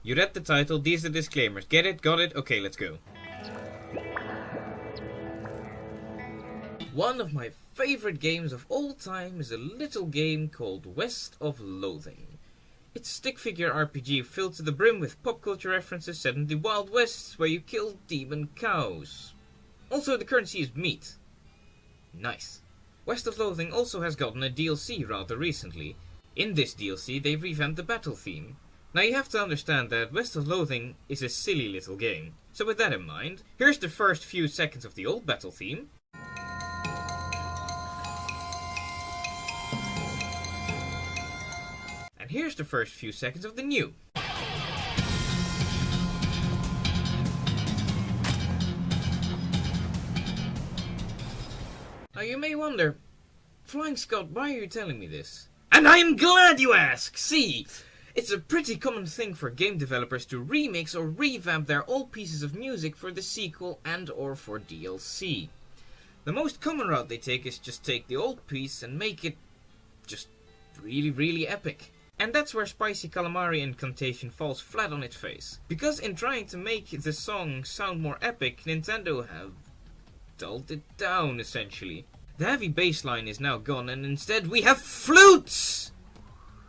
You read the title, these are disclaimers. Get it? Got it? Okay, let's go. One of my favorite games of all time is a little game called West of Loathing. It's a stick figure RPG filled to the brim with pop culture references set in the Wild West, where you kill demon cows. Also, the currency is meat. Nice. West of Loathing also has gotten a DLC rather recently. In this DLC, they revamped the battle theme. Now you have to understand that West of Loathing is a silly little game. So with that in mind, here's the first few seconds of the old battle theme. And here's the first few seconds of the new. Now you may wonder, Flying Scott, why are you telling me this? And I'm glad you ask! See, it's a pretty common thing for game developers to remix or revamp their old pieces of music for the sequel and or for DLC. The most common route they take is just take the old piece and make it just really epic. And that's where Spicy Calamari Inkantation falls flat on its face. Because in trying to make the song sound more epic, Nintendo have dulled it down essentially. The heavy bass line is now gone and instead we have flutes!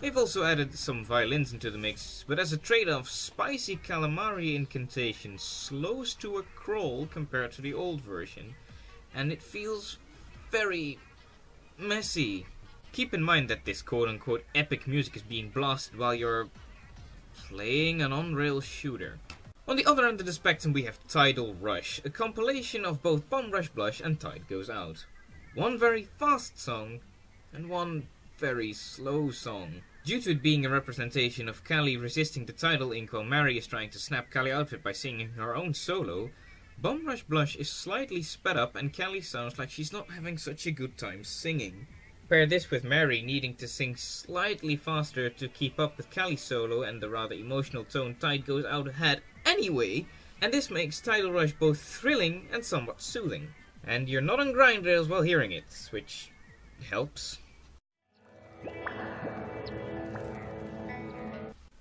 They've also added some violins into the mix, but as a trade-off, Spicy Calamari Inkantation slows to a crawl compared to the old version, and it feels very messy. Keep in mind that this quote-unquote epic music is being blasted while you're playing an on-rail shooter. On the other end of the spectrum we have Tidal Rush, a compilation of both Bomb Rush Blush and Tide Goes Out. One very fast song, and one very slow song. Due to it being a representation of Callie resisting the tidal ink while Mary is trying to snap Callie outfit by singing her own solo, Bomb Rush Blush is slightly sped up and Callie sounds like she's not having such a good time singing. Pair this with Mary needing to sing slightly faster to keep up with Callie's solo and the rather emotional tone Tide Goes Out had anyway, and this makes Tidal Rush both thrilling and somewhat soothing. And you're not on grind rails while hearing it, which helps.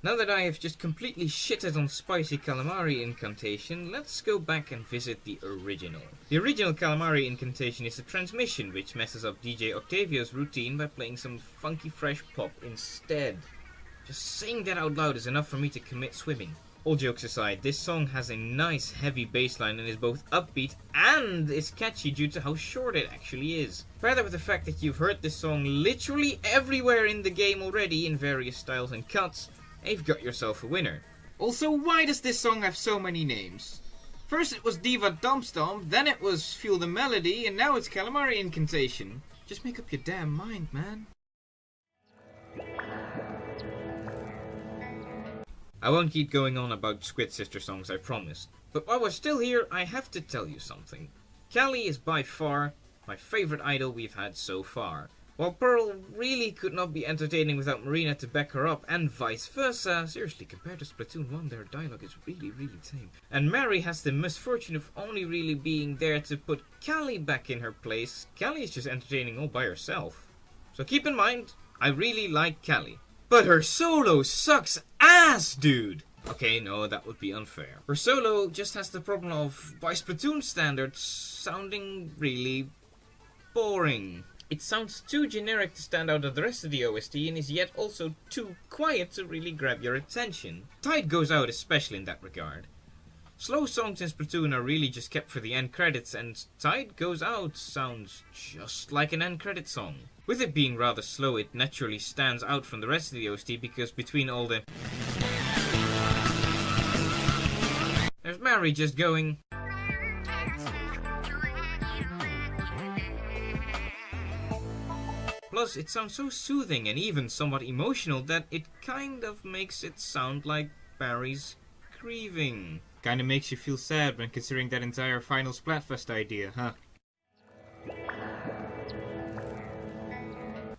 Now that I have just completely shitted on Spicy Calamari Inkantation, let's go back and visit the original. The original Calamari Inkantation is a transmission which messes up DJ Octavio's routine by playing some funky fresh pop instead. Just saying that out loud is enough for me to commit swimming. All jokes aside, this song has a nice heavy bass line and is both upbeat and is catchy due to how short it actually is. Pair that with the fact that you've heard this song literally everywhere in the game already in various styles and cuts, and you've got yourself a winner. Also, why does this song have so many names? First it was Diva Dump Stomp, then it was Feel the Melody, and now it's Calamari Inkantation. Just make up your damn mind, man. I won't keep going on about Squid Sister songs, I promise. But while we're still here, I have to tell you something. Callie is by far my favorite idol we've had so far. While Pearl really could not be entertaining without Marina to back her up, and vice versa, seriously, compared to Splatoon 1, their dialogue is really tame. And Mary has the misfortune of only really being there to put Callie back in her place. Callie is just entertaining all by herself. So keep in mind, I really like Callie. But her solo sucks ass, dude! Okay, no, that would be unfair. Her solo just has the problem of, by Splatoon standards, sounding really boring. It sounds too generic to stand out of the rest of the OST and is yet also too quiet to really grab your attention. Tide Goes Out especially in that regard. Slow songs in Splatoon are really just kept for the end credits, and Tide Goes Out sounds just like an end credit song. With it being rather slow, it naturally stands out from the rest of the OST because between all the... there's Mary just going... Plus, it sounds so soothing and even somewhat emotional that it kind of makes it sound like Barry's grieving. Kinda makes you feel sad when considering that entire final Splatfest idea, huh?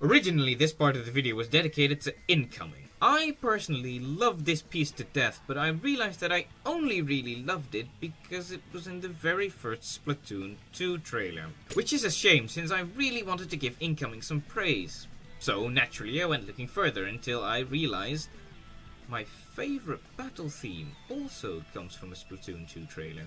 Originally, this part of the video was dedicated to incoming. I personally loved this piece to death, but I realized that I only really loved it because it was in the very first Splatoon 2 trailer. Which is a shame, since I really wanted to give incoming some praise. So naturally I went looking further until I realized my favorite battle theme also comes from a Splatoon 2 trailer.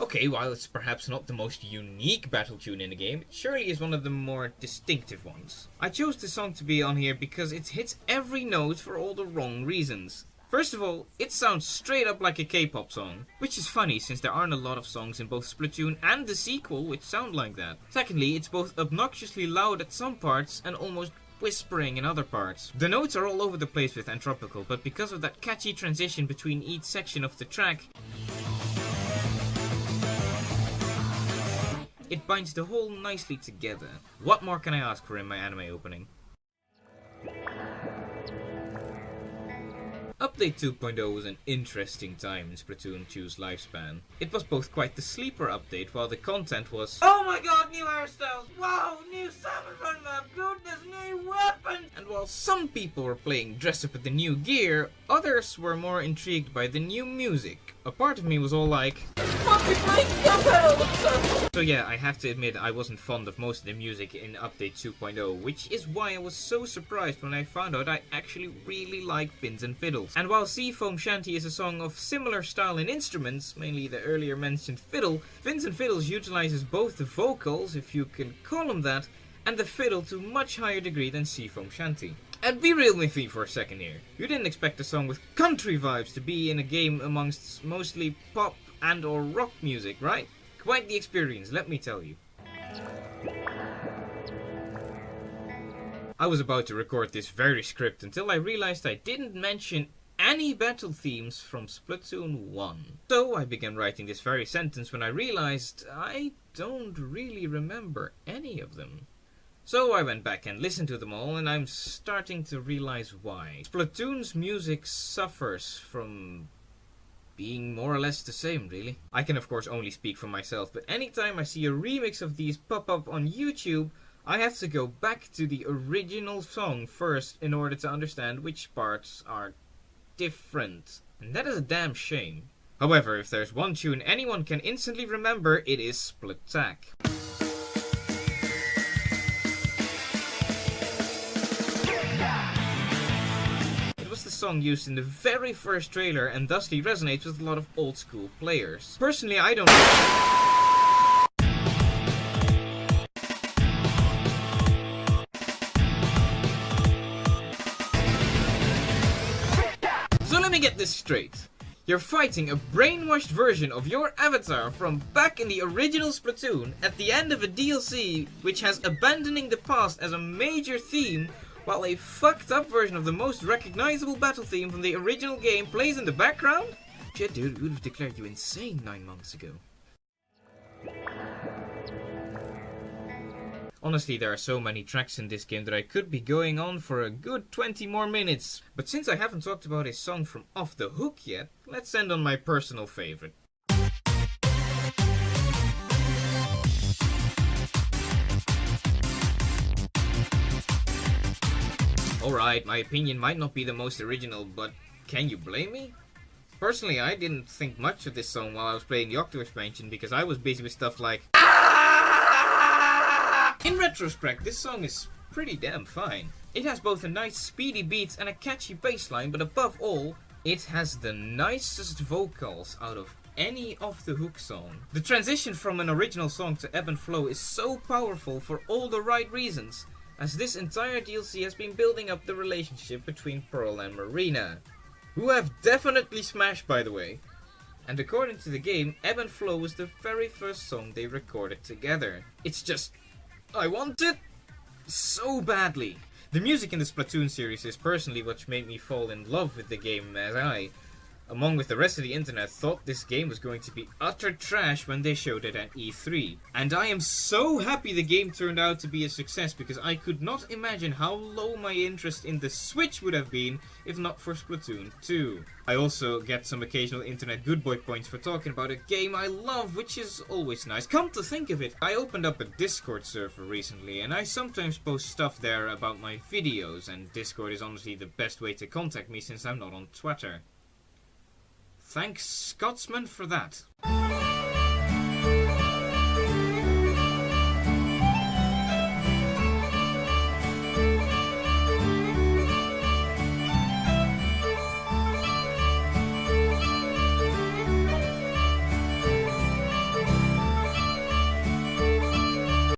Okay, while it's perhaps not the most unique battle tune in the game, it surely is one of the more distinctive ones. I chose this song to be on here because it hits every note for all the wrong reasons. First of all, it sounds straight up like a K-pop song, which is funny since there aren't a lot of songs in both Splatoon and the sequel which sound like that. Secondly, it's both obnoxiously loud at some parts and almost whispering in other parts. The notes are all over the place with Entropical, but because of that catchy transition between each section of the track, it binds the whole nicely together. What more can I ask for in my anime opening? Update 2.0 was an interesting time in Splatoon 2's lifespan. It was both quite the sleeper update, while the content was "Oh my god, new hairstyles! Wow, new salmon run map! Goodness, new weapons!" And while some people were playing dress up with the new gear, others were more intrigued by the new music. A part of me was all like, so yeah, I have to admit I wasn't fond of most of the music in Update 2.0, which is why I was so surprised when I found out I actually really like Fins and Fiddles. And while Seafoam Shanty is a song of similar style and instruments, mainly the earlier mentioned fiddle, Fins and Fiddles utilizes both the vocals, if you can call them that, and the fiddle to a much higher degree than Seafoam Shanty. And be real with me for a second here. You didn't expect a song with country vibes to be in a game amongst mostly pop and or rock music, right? Quite the experience, let me tell you. I was about to record this very script until I realized I didn't mention any battle themes from Splatoon 1. So I began writing this very sentence when I realized I don't really remember any of them. So I went back and listened to them all, and I'm starting to realize why. Splatoon's music suffers from being more or less the same, really. I can of course only speak for myself, but anytime I see a remix of these pop up on YouTube, I have to go back to the original song first in order to understand which parts are different. And that is a damn shame. However, if there's one tune anyone can instantly remember, it is Splattack. Song used in the very first trailer and thusly resonates with a lot of old school players. Personally, I don't So let me get this straight. You're fighting a brainwashed version of your avatar from back in the original Splatoon at the end of a DLC which has abandoning the past as a major theme, while a fucked up version of the most recognizable battle theme from the original game plays in the background? Shit dude, we would have declared you insane 9 months ago. Honestly, there are so many tracks in this game that I could be going on for a good 20 more minutes. But since I haven't talked about a song from Off the Hook yet, let's end on my personal favorite. Alright, my opinion might not be the most original, but can you blame me? Personally, I didn't think much of this song while I was playing the Octo expansion because I was busy with stuff like In retrospect, this song is pretty damn fine. It has both a nice speedy beat and a catchy bass line, but above all, it has the nicest vocals out of any Off the Hook song. The transition from an original song to Ebb and Flow is so powerful for all the right reasons, as this entire DLC has been building up the relationship between Pearl and Marina, who have definitely smashed by the way. And according to the game, Ebb and Flow was the very first song they recorded together. It's just, I want it so badly. The music in the Splatoon series is personally what made me fall in love with the game, as among with the rest of the internet, thought this game was going to be utter trash when they showed it at E3. And I am so happy the game turned out to be a success, because I could not imagine how low my interest in the Switch would have been if not for Splatoon 2. I also get some occasional internet good boy points for talking about a game I love, which is always nice. Come to think of it, I opened up a Discord server recently, and I sometimes post stuff there about my videos, and Discord is honestly the best way to contact me since I'm not on Twitter. Thanks, Scotsman, for that.